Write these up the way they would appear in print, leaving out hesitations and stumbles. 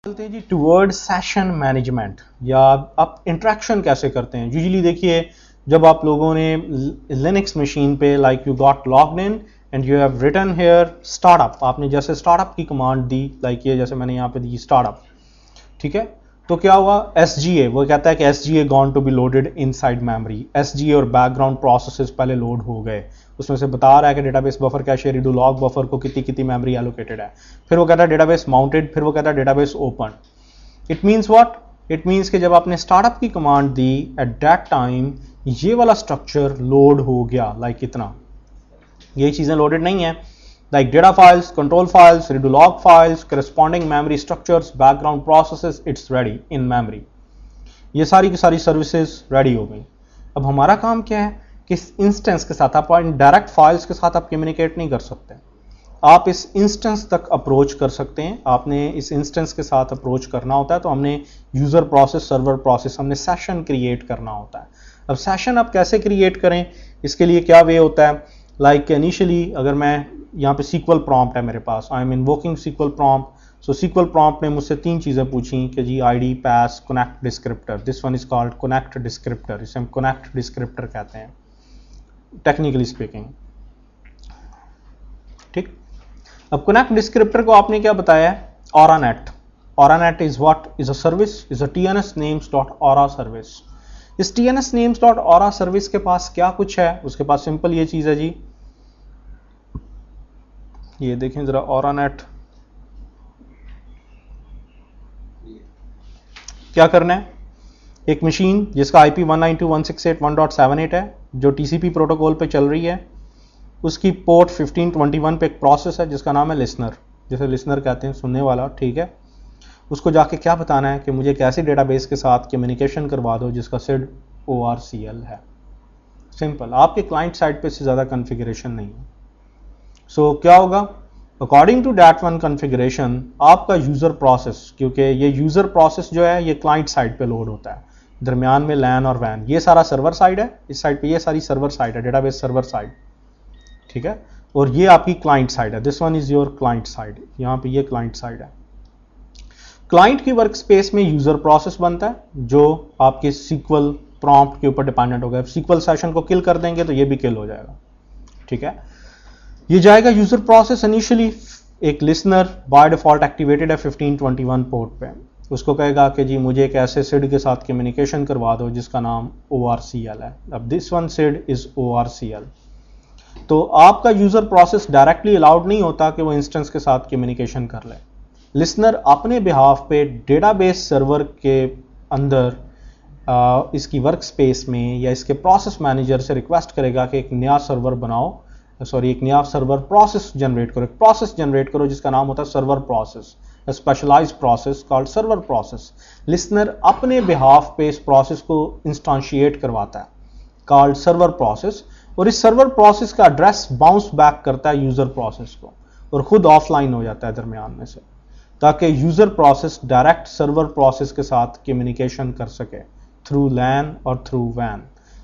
चलते हैं जी toward session management, या आप इंटरेक्शन कैसे करते हैं। यूजुअली देखिए, जब आप लोगों ने लिनक्स मशीन पे like you got logged in and you have written here startup, आपने जैसे स्टार्टअप की कमांड दी, लाइक ये जैसे मैंने यहाँ पे दी स्टार्टअप, ठीक है। तो क्या हुआ, SGA वो कहता है कि SGA gone to be loaded inside memory. SGA और बैकग्राउंड प्रोसेसेस पहले लोड हो गए, उसमें से बता रहा है कि database buffer cache redo log buffer को कितनी कितनी मेमोरी एलोकेटेड है। फिर वो कहता है डेटाबेस माउंटेड, फिर वो कहता है database open. It means what, it means कि जब आपने स्टार्टअप की command the at that time ये वाला स्ट्रक्चर लोड हो गया, लाइक इतना, ये चीजें लोडेड नहीं है, like data files, control files, redo log files, corresponding memory structures, background processes, it's ready in memory। ये सारी की सारी सर्विसेज रेडी हो गई। अब हमारा काम क्या है कि इस इंस्टेंस के साथ, आप डायरेक्ट फाइल्स के साथ आप कम्युनिकेट नहीं कर सकते, आप इस इंस्टेंस तक अप्रोच कर सकते हैं। आपने इस इंस्टेंस के साथ अप्रोच करना होता है, तो हमने यूजर प्रोसेस, सर्वर प्रोसेस, हमने सेशन क्रिएट करना होता है। अब सेशन आप कैसे क्रिएट करें, इसके लिए क्या वे होता है, लाइक इनिशियली अगर मैं यहाँ पे SQL प्रॉम्प्ट है मेरे पास, I am invoking SQL prompt. So SQL prompt ने मुझसे 3 चीज़ें पूछी कि जी ID, pass, connect descriptor. This one is called connect descriptor, इसे हम कनेक्ट डिस्क्रिप्टर कहते हैं टेक्निकली स्पीकिंग, ठीक। अब कनेक्ट डिस्क्रिप्टर को आपने क्या बताया है, ऑरानेट। ऑरानेट is what, is a service, is a TNS names dot ora service. इस TNS names dot ora service के पास क्या कुछ है, उसके पास सिंपल ये चीज़ है जी, ये देखें जरा ऑरानेट क्या करना है। एक मशीन जिसका IP 192.168.1.78 है, जो TCP प्रोटोकॉल पे चल रही है, उसकी पोर्ट 1521 पे एक प्रोसेस है जिसका नाम है लिसनर, जैसे लिसनर कहते हैं सुनने वाला, ठीक है। उसको जाके क्या बताना है कि मुझे एक ऐसी डेटाबेस के साथ कम्युनिकेशन करवा दो जिसका SID ORCL है। सिंपल, आपके क्लाइंट साइड पे इससे ज़्यादा कॉन्फ़िगरेशन नहीं है। सो क्या होगा, according to that one configuration आपका यूज़र प्रोसेस, क्योंकि ये यूज़र प्रोसेस जो है ये क्लाइंट साइड पे लोड होता है, दरमियान में LAN और WAN, ये सारा सर्वर साइड है, इस साइड पे ये सारी सर्वर साइड है, डेटाबेस सर्वर साइड, ठीक है, और ये आपकी क्लाइंट साइड है। This one is your client side, यहाँ पे ये क्लाइंट साइड है। क्लाइंट की वर्क स्पेस में यूज़र प्रोसेस बनता है जो आपके SQL प्रॉम्प्ट के ऊपर डिपेंडेंट होगा। SQL सेशन को किल कर देंगे तो ये भी किल हो जाएगा, ठीक है। ये जाएगा यूजर प्रोसेस, इनिशियली एक लिसनर बाय डिफॉल्ट एक्टिवेटेड है 1521 पोर्ट पे, उसको कहेगा कि जी मुझे एक ऐसे SID के साथ कम्युनिकेशन करवा दो जिसका नाम ORCL है। अब this one SID is ORCL। तो आपका यूजर प्रोसेस डायरेक्टली अलाउड नहीं होता कि वो इंस्टेंस के साथ कम्युनिकेशन कर ले। लिसनर अपने बिहाफ पे डेटाबेस सर्वर के अंदर इसकी वर्क स्पेस में या इसके प्रोसेस मैनेजर से रिक्वेस्ट करेगा कि एक नया सर्वर बनाओ, एक नया सर्वर प्रोसेस जनरेट करो, एक प्रोसेस जनरेट करो जिसका नाम होता है server process, specialised process called server process. Listener अपने बिहाफ पे इस प्रोसेस को इंस्टांशिएट करवाता है, कॉल्ड सर्वर प्रोसेस, और इस सर्वर प्रोसेस का एड्रेस बाउंस बैक करता है यूजर प्रोसेस को और खुद ऑफलाइन हो जाता है दरमियान में से, ताकि user process direct server process के साथ कम्युनिकेशन कर सके थ्रू LAN और थ्रू WAN।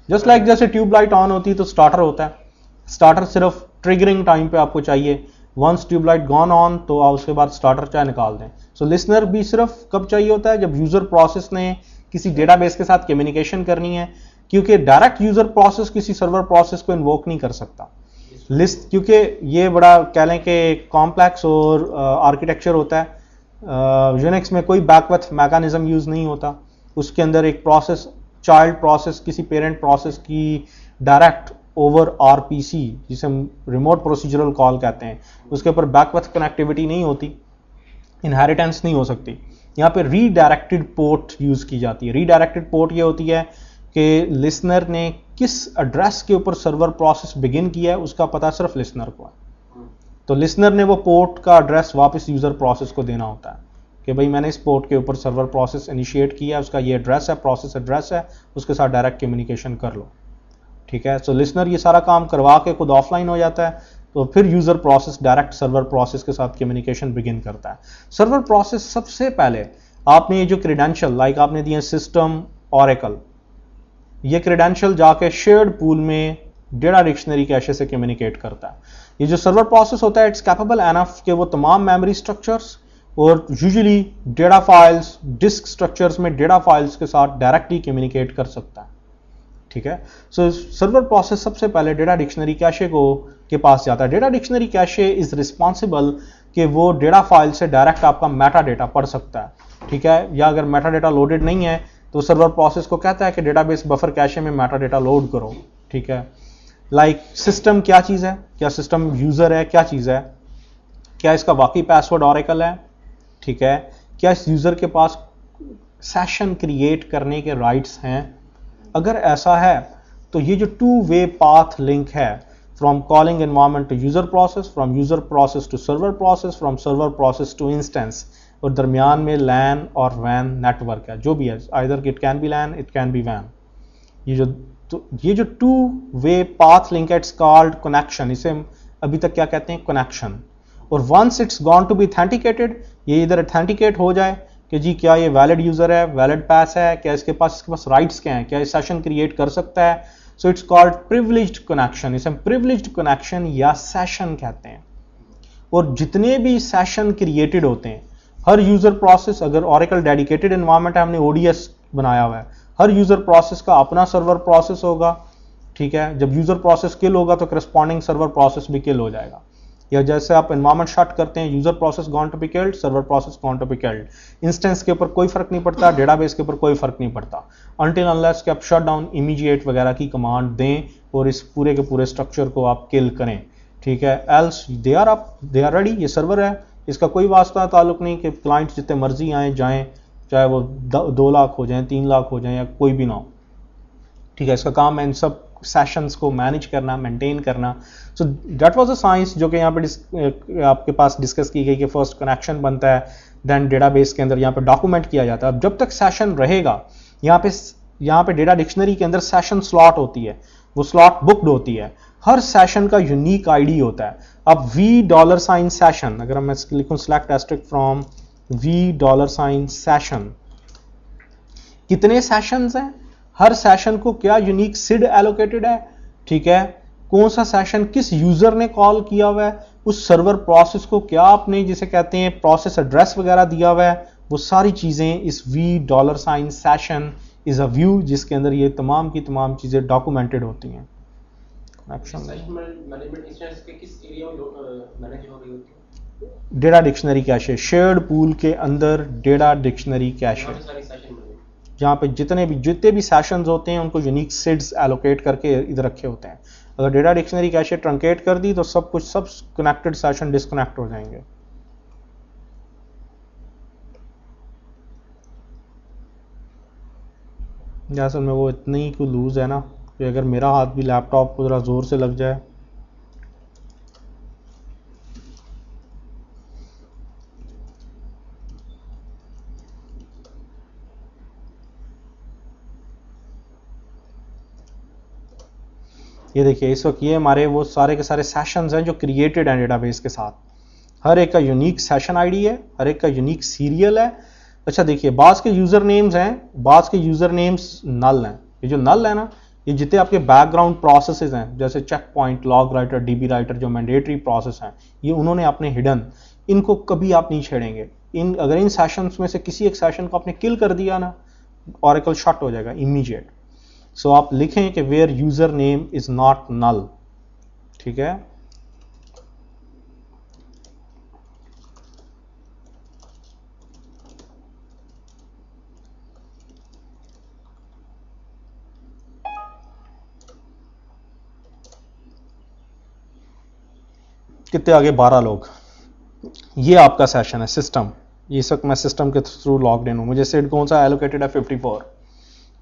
जस्ट लाइक जैसे ट्यूबलाइट ऑन होती है तो स्टार्टर होता है, स्टार्टर सिर्फ ट्रिगरिंग टाइम पे आपको चाहिए, वंस ट्यूबलाइट गॉन ऑन तो आप उसके बाद स्टार्टर चाहे निकाल दें। सो लिसनर भी सिर्फ कब चाहिए होता है, जब यूजर प्रोसेस ने किसी डेटाबेस के साथ कम्युनिकेशन करनी है, क्योंकि डायरेक्ट यूजर प्रोसेस किसी सर्वर प्रोसेस को इन्वोक नहीं कर सकता लिस्ट, क्योंकि ये बड़ा कह लें कि कॉम्प्लेक्स और आर्किटेक्चर होता है। यूनिक्स में कोई बैकवर्थ मैकेनिज्म यूज नहीं होता, उसके अंदर एक प्रोसेस, चाइल्ड प्रोसेस किसी पेरेंट प्रोसेस की डायरेक्ट ओवर RPC, जिसे हम रिमोट प्रोसीजरल कॉल कहते हैं, उसके ऊपर बैकवर्थ कनेक्टिविटी नहीं होती, इनहेरिटेंस नहीं हो सकती। यहाँ पे रीडायरेक्टेड पोर्ट यूज की जाती है। रीडायरेक्टेड पोर्ट ये होती है कि लिसनर ने किस एड्रेस के ऊपर सर्वर प्रोसेस बिगिन किया है उसका पता सिर्फ लिसनर को है, तो लिसनर ने वो पोर्ट का एड्रेस वापस यूजर प्रोसेस को देना होता है कि भाई मैंने इस पोर्ट के ऊपर सर्वर प्रोसेस इनिशिएट किया है, उसका ये एड्रेस है, प्रोसेस एड्रेस है, उसके साथ डायरेक्ट कम्युनिकेशन कर लो, ठीक है। सो लिसनर ये सारा काम करवा के खुद ऑफलाइन हो जाता है, तो फिर user process direct server process के साथ कम्युनिकेशन बिगिन करता है। सर्वर प्रोसेस सबसे पहले आपने ये जो क्रेडेंशियल लाइक आपने दिए सिस्टम ऑरेकल, ये क्रेडेंशियल जाके शेयर्ड पूल में डेटा डिक्शनरी कैशे से कम्युनिकेट करता है। ये जो सर्वर प्रोसेस होता है इट्स कैपेबल एनफ कि वो तमाम मेमोरी स्ट्रक्चर्स और usually data files disk structures में डेटा फाइल्स के साथ डायरेक्टली कम्युनिकेट कर सकता है, ठीक है। सो सर्वर प्रोसेस सबसे पहले डेटा डिक्शनरी कैशे को के पास जाता है। Data dictionary cache is responsible कि वो डेटा फाइल से डायरेक्ट आपका मेटा डेटा पढ़ सकता है, ठीक है। या अगर मेटा डेटा लोडेड नहीं है तो सर्वर प्रोसेस को कहता है कि डेटाबेस बफर कैशे में मेटा डेटा लोड करो, ठीक है। लाइक सिस्टम क्या चीज़ है, क्या सिस्टम यूज़र है, क्या चीज़ है, क्या इसका वाकई पासवर्ड ऑरेकल है, ठीक है, क्या इस यूज़र के पास सेशन क्रिएट करने के राइट्स हैं। अगर ऐसा है तो ये जो टू वे पाथ लिंक है from calling environment to user process, from user process to server process, from server process to instance, और दरमियान में लैन और वैन नेटवर्क है, जो भी है, either it can be LAN, it can be वैन। ये जो टू वे पाथ लिंक है, इट्स कॉल्ड कनेक्शन। इसे हम अभी तक क्या कहते हैं, कनेक्शन। और once it's gone to be authenticated, ये इधर ऑथेंटिकेट हो जाए कि जी क्या ये वैलिड यूजर है, वैलिड पास है, क्या इसके पास राइट्स क्या हैं, क्या ये सेशन क्रिएट कर सकता है, so it's called privileged connection. इसे हम प्रिविलेज्ड कनेक्शन या सेशन कहते हैं। और जितने भी सेशन क्रिएटेड होते हैं, हर यूजर प्रोसेस, अगर ओरेकल डेडिकेटेड एनवायरनमेंट है, हमने ओडीएस बनाया हुआ है, हर यूजर प्रोसेस का अपना सर्वर प्रोसेस होगा, ठीक है। जब यूजर प्रोसेस किल होगा तो करस्पॉन्डिंग सर्वर प्रोसेस भी किल हो जाएगा। या जैसे आप एनवायरनमेंट शट करते हैं, user process gone to be killed, server process gone to be killed. Instance के ऊपर कोई फर्क नहीं पड़ता, डेटाबेस के ऊपर कोई फर्क नहीं पड़ता, अनटिल अनलेस कि आप शट डाउन इमीडिएट वगैरह की कमांड दें और इस पूरे के पूरे स्ट्रक्चर को आप किल करें, ठीक है। Else they are ready. ये सर्वर है, इसका कोई वास्ता ताल्लुक नहीं कि क्लाइंट जितने मर्जी आए जाएं, चाहे वो 2 लाख हो जाएं, 3 लाख हो जाएं, या कोई भी ना हो, ठीक है। इसका काम है इन सब सेशंस को मैनेज करना, मेंटेन करना। So that was a science जो कि यहाँ पे आपके पास डिस्कस की गई कि फर्स्ट कनेक्शन बनता है, देन डेटाबेस के अंदर यहाँ पे डॉक्यूमेंट किया जाता है। अब जब तक सेशन रहेगा, यहाँ पे डेटा डिक्शनरी के अंदर सेशन स्लॉट होती है, वो स्लॉट बुक्ड होती है। हर सेशन का यूनिक आईडी होता है। अब $, सेशन, अगर मैं लिखूं सेलेक्ट एस्ट्रिक्ट फ्रॉम $, सेशन, कितने सेशंस हैं, हर सेशन को क्या यूनिक सिड एलोकेटेड है, ठीक है, कौन सा सेशन किस यूजर ने कॉल किया हुआ है, उस सर्वर प्रोसेस को क्या आपने जिसे कहते हैं प्रोसेस एड्रेस वगैरह दिया हुआ है, वो सारी चीजें इस $, सेशन इज अ व्यू जिसके अंदर ये तमाम की तमाम चीजें डॉक्यूमेंटेड होती हैं। Data dictionary cache, shared pool के अंदर डेटा डिक्शनरी कैशे, जहाँ पे जितने भी सेशंस होते हैं उनको यूनिक सिड्स एलोकेट करके इधर रखे होते हैं। अगर डेटा डिक्शनरी कैशे ट्रंकेट कर दी तो सब कनेक्टेड सेशन डिस्कनेक्ट हो जाएंगे। असल में वो इतनी को लूज है ना कि अगर मेरा हाथ भी लैपटॉप को जरा जोर से लग जाए, ये देखिए इस वक्त ये हमारे वो सारे के सारे सेशंस हैं जो क्रिएटेड हैं डेटाबेस के साथ। हर एक का यूनिक सेशन आईडी है, हर एक का यूनिक सीरियल है। अच्छा देखिए, बाज के यूजर नेम्स हैं, बाज के यूजर नेम्स नल हैं। ये जो नल है ना, ये जितने आपके बैकग्राउंड प्रोसेसेस हैं जैसे checkpoint, log writer, DB writer, जो मैंडेटरी प्रोसेस हैं, ये उन्होंने अपने हिडन, इनको कभी आप नहीं छेड़ेंगे। अगर इन सेशंस में से किसी एक सेशन को आपने किल कर दिया ना, ओरेकल शट हो जाएगा इमीडिएट। सो आप लिखें कि where user name is not null, ठीक है। कितने आगे, 12 लोग। ये आपका सेशन है सिस्टम। इस वक्त मैं सिस्टम के थ्रू लॉग्ड इन हूं। मुझे सिड कौन सा एलोकेटेड है, 54,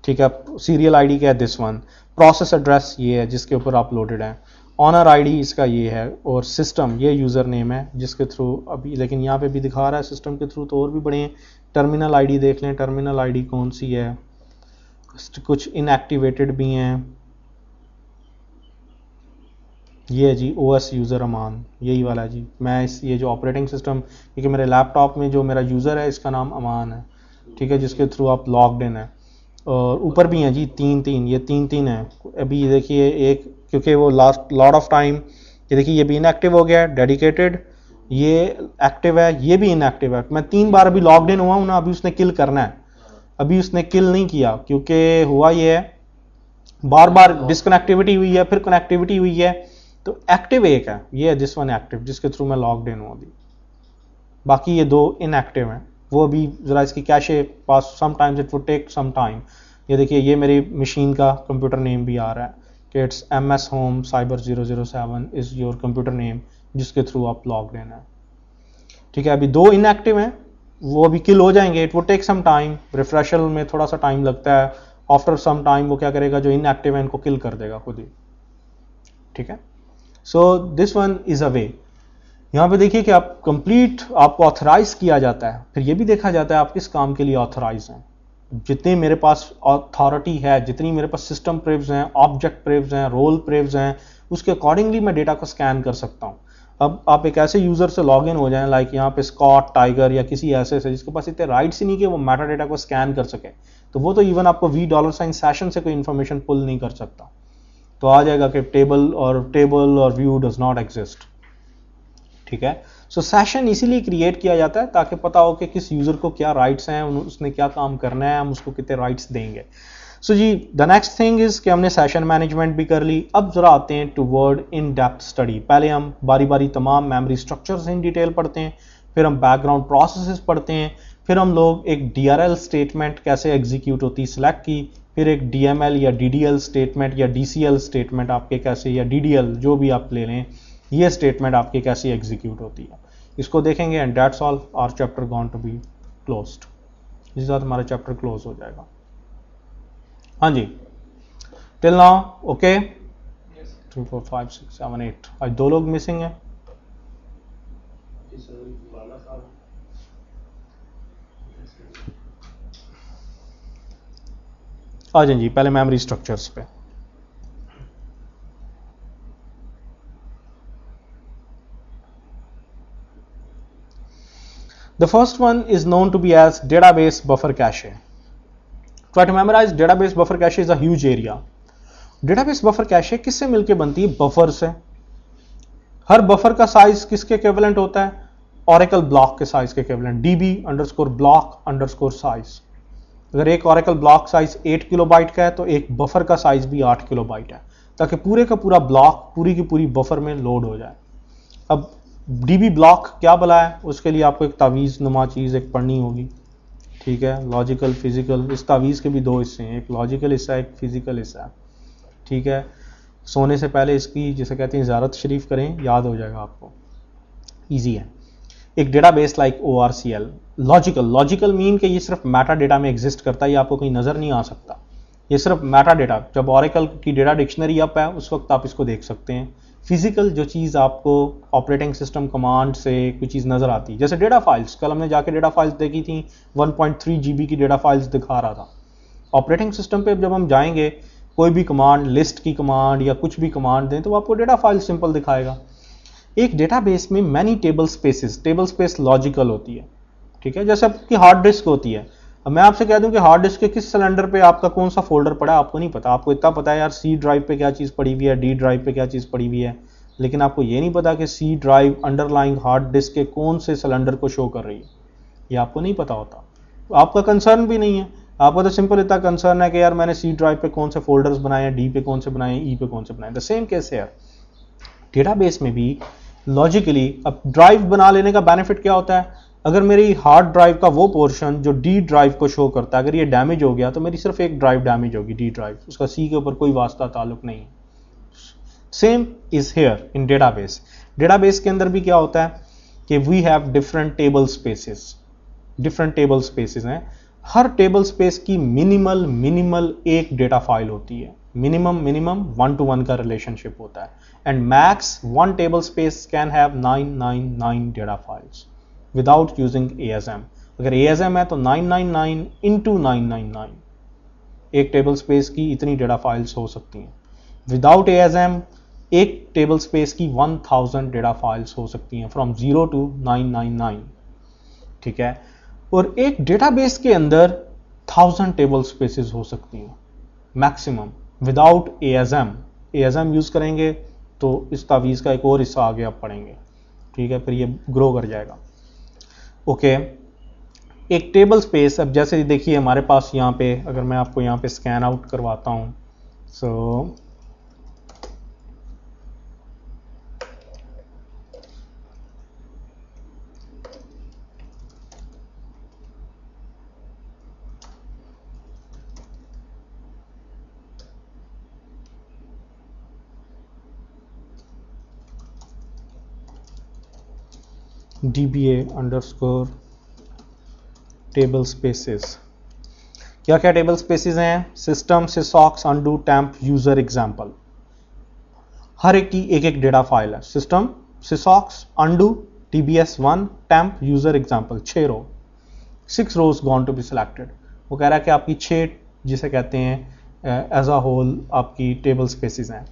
ठीक है। सीरियल आईडी क्या है, दिस वन। प्रोसेस एड्रेस ये है जिसके ऊपर आप लोडेड है। ऑनर आईडी इसका ये है, और सिस्टम ये यूजर नेम है जिसके थ्रू अभी, लेकिन यहाँ पे भी दिखा रहा है सिस्टम के थ्रू तो और भी बड़े हैं। टर्मिनल आईडी देख लें, टर्मिनल आईडी कौन सी है, कुछ इनएक्टिवेटेड भी हैं। ये है जी ओएस यूज़र अमान, यही वाला है जी। मैं ये जो ऑपरेटिंग सिस्टम, क्योंकि मेरे लैपटॉप में जो मेरा यूज़र है इसका नाम अमान है, ठीक है, जिसके थ्रू आप लॉग्ड इन है। और ऊपर भी हैं जी 3 ये 3 है। अभी ये देखिए एक, क्योंकि वो लास्ट लॉट ऑफ टाइम, ये देखिए ये भी इनएक्टिव हो गया है, डेडिकेटेड, ये एक्टिव है, ये भी इनएक्टिव है। मैं 3 बार अभी लॉग्ड इन हुआ हूं ना, अभी उसने किल करना है, अभी उसने किल नहीं किया क्योंकि हुआ ये है बार बार डिस्कनेक्टिविटी हुई है, फिर कनेक्टिविटी हुई है। तो एक्टिव एक है, ये है दिस वन एक्टिव, जिसके थ्रू मैं लॉग्ड इन हूं अभी। बाकी ये 2 इनएक्टिव हैं, वो अभी जरा इसकी cache pass, sometimes it would take some time. ये देखिए, ये मेरी मशीन का कंप्यूटर नेम भी आ रहा है कि it's MS Home Cyber 007 is your computer name, जिसके थ्रू आप लॉग्ड इन है। ठीक है, अभी 2 इनएक्टिव हैं, वो अभी किल हो जाएंगे। It would take some time, refreshal में थोड़ा सा टाइम लगता है। आफ्टर सम टाइम वो क्या करेगा, जो इनएक्टिव है इनको किल कर देगा खुद ही। ठीक है, so this one is a way. यहां पे देखिए कि आप कंप्लीट, आपको ऑथराइज किया जाता है, फिर ये भी देखा जाता है आप किस काम के लिए ऑथराइज हैं। जितनी मेरे पास अथॉरिटी है, जितनी मेरे पास सिस्टम प्रिव्स हैं, ऑब्जेक्ट प्रिव्स हैं, रोल प्रिव्स हैं, उसके अकॉर्डिंगली मैं डेटा को स्कैन कर सकता हूं। अब आप एक ऐसे यूजर से लॉग इन हो जाएं, लाइक यहाँ पे स्कॉट, टाइगर या किसी ऐसे से जिसके पास इतने राइट्स ही नहीं कि वो मेटा डेटा को स्कैन कर सके, तो वो तो इवन आपको $$ सेशन से कोई इंफॉर्मेशन पुल नहीं कर सकता। तो आ जाएगा कि टेबल और व्यू डज नॉट एग्जिस्ट। ठीक है, सो सेशन इसीलिए क्रिएट किया जाता है ताकि पता हो कि किस यूजर को क्या राइट्स हैं, उसने क्या काम करना है, हम उसको कितने राइट्स देंगे। सो जी, द नेक्स्ट थिंग इज कि हमने सेशन मैनेजमेंट भी कर ली। अब जरा आते हैं टुवर्ड इन डेप्थ स्टडी। पहले हम बारी बारी तमाम मेमोरी स्ट्रक्चर्स इन डिटेल पढ़ते हैं, फिर हम बैकग्राउंड प्रोसेसेस पढ़ते हैं, फिर हम लोग एक DRL स्टेटमेंट कैसे एग्जीक्यूट होती सेलेक्ट की, फिर एक DML या DDL स्टेटमेंट या DCL स्टेटमेंट आपके कैसे, या DDL जो भी आप ले लें, ये स्टेटमेंट आपके कैसे एग्जीक्यूट होती है, इसको देखेंगे। And that's all, our chapter going to be closed. इसके साथ हमारा चैप्टर क्लोज हो जाएगा। हाँ जी, टिल नाउ ओके। 3 4 5 6 7 8, आज 2 लोग मिसिंग हैं। आ जाए जी, पहले मेमोरी स्ट्रक्चर्स पे। The first one is known to be as database buffer cache. Try to memorize database buffer cache is a huge area. Database buffer cache किससे मिलके बनती है? बफर से। हर बफर का साइज किसके इक्विवेलेंट होता है? Oracle ब्लॉक के साइज के इक्विवेलेंट, DB_block_size। अगर एक Oracle ब्लॉक साइज 8 किलोबाइट का है तो एक बफर का साइज भी 8 किलोबाइट है, ताकि पूरे का पूरा ब्लॉक पूरी की पूरी बफर में लोड हो जाए। अब DB ब्लॉक क्या भला है, उसके लिए आपको एक तावीज़ नुमा चीज़ एक पढ़नी होगी। ठीक है, लॉजिकल फिजिकल, इस तावीज़ के भी 2 हिस्से हैं, एक लॉजिकल हिस्सा है, एक फिजिकल हिस्सा है। ठीक है, सोने से पहले इसकी जिसे कहते हैं ज़ियारत शरीफ करें, याद हो जाएगा आपको, ईजी है। एक database like ORCL, logical mean कि ये सिर्फ मेटा डेटा में एग्जिस्ट करता है, ये आपको कहीं नज़र नहीं आ सकता, ये सिर्फ मेटा डेटा, जब Oracle की डेटा डिक्शनरी अप है उस वक्त आप इसको देख सकते हैं। फिजिकल, जो चीज़ आपको ऑपरेटिंग सिस्टम कमांड से कोई चीज़ नज़र आती है, जैसे डेटा फाइल्स, कल हमने जाके डेटा फाइल्स देखी थी, 1.3 GB की डेटा फाइल्स दिखा रहा था। ऑपरेटिंग सिस्टम पे जब हम जाएंगे, कोई भी कमांड, लिस्ट की कमांड या कुछ भी कमांड दें तो वो आपको डेटा फाइल सिंपल दिखाएगा। एक डेटाबेस में many table spaces, table space logical होती है। ठीक है, जैसे आपकी हार्ड डिस्क होती है। अब मैं आपसे कह दूं कि हार्ड डिस्क के किस सिलेंडर पे आपका कौन सा फोल्डर पड़ा है, आपको नहीं पता। आपको इतना पता है यार C ड्राइव पे क्या चीज़ पड़ी हुई है, D ड्राइव पे क्या चीज़ पड़ी हुई है, लेकिन आपको ये नहीं पता कि C drive underlying hard disk के कौन से सिलेंडर को शो कर रही है, ये आपको नहीं पता होता। आपका कंसर्न भी नहीं है, आपका तो सिंपल इतना कंसर्न है कि यार मैंने C ड्राइव पे कौन से फोल्डर्स बनाए हैं, D पे कौन से बनाए हैं, E पे कौन से बनाए हैं। द सेम केस है डेटाबेस में भी लॉजिकली। अब ड्राइव बना लेने का बेनिफिट क्या होता है, अगर मेरी हार्ड ड्राइव का वो पोर्शन जो D ड्राइव को शो करता है, अगर ये डैमेज हो गया तो मेरी सिर्फ एक ड्राइव डैमेज होगी, D ड्राइव, उसका C के ऊपर कोई वास्ता ताल्लुक नहीं है। Same is here in database. Database के अंदर भी क्या होता है कि we have different table spaces, different table spaces हैं। हर टेबल स्पेस की मिनिमल एक डेटा फाइल होती है, मिनिमम 1 to 1 का रिलेशनशिप होता है, and max 1 table space can have 999 data files without using ASM। अगर ASM है तो 999 into 999, एक टेबल स्पेस की इतनी डेटा फाइल्स हो सकती हैं। विदाउट ASM एक टेबल स्पेस की 1000 डेटा फाइल्स हो सकती हैं, फ्रॉम 0 to 999। ठीक है, और एक डेटाबेस के अंदर 1000 टेबल स्पेसेस हो सकती हैं maximum without ASM। ASM use करेंगे तो इस तावीज़ का एक और हिस्सा आगे आप पढ़ेंगे। ठीक है, फिर ये ग्रो कर जाएगा। ओके, एक टेबल स्पेस, अब जैसे देखिए हमारे पास यहाँ पे, अगर मैं आपको यहाँ पे स्कैन आउट करवाता हूँ, so DBA underscore table spaces, क्या क्या टेबल स्पेसेस हैं? System, sysaux, undo, temp, user, example. हर एक की एक एक डेटा फाइल है। System, sysaux, undo, TBS1, temp, user, example. 6 row, 6 rows gone to be selected. वो कह रहा है कि आपकी 6 जिसे कहते हैं एज अ होल आपकी टेबल स्पेसेस हैं।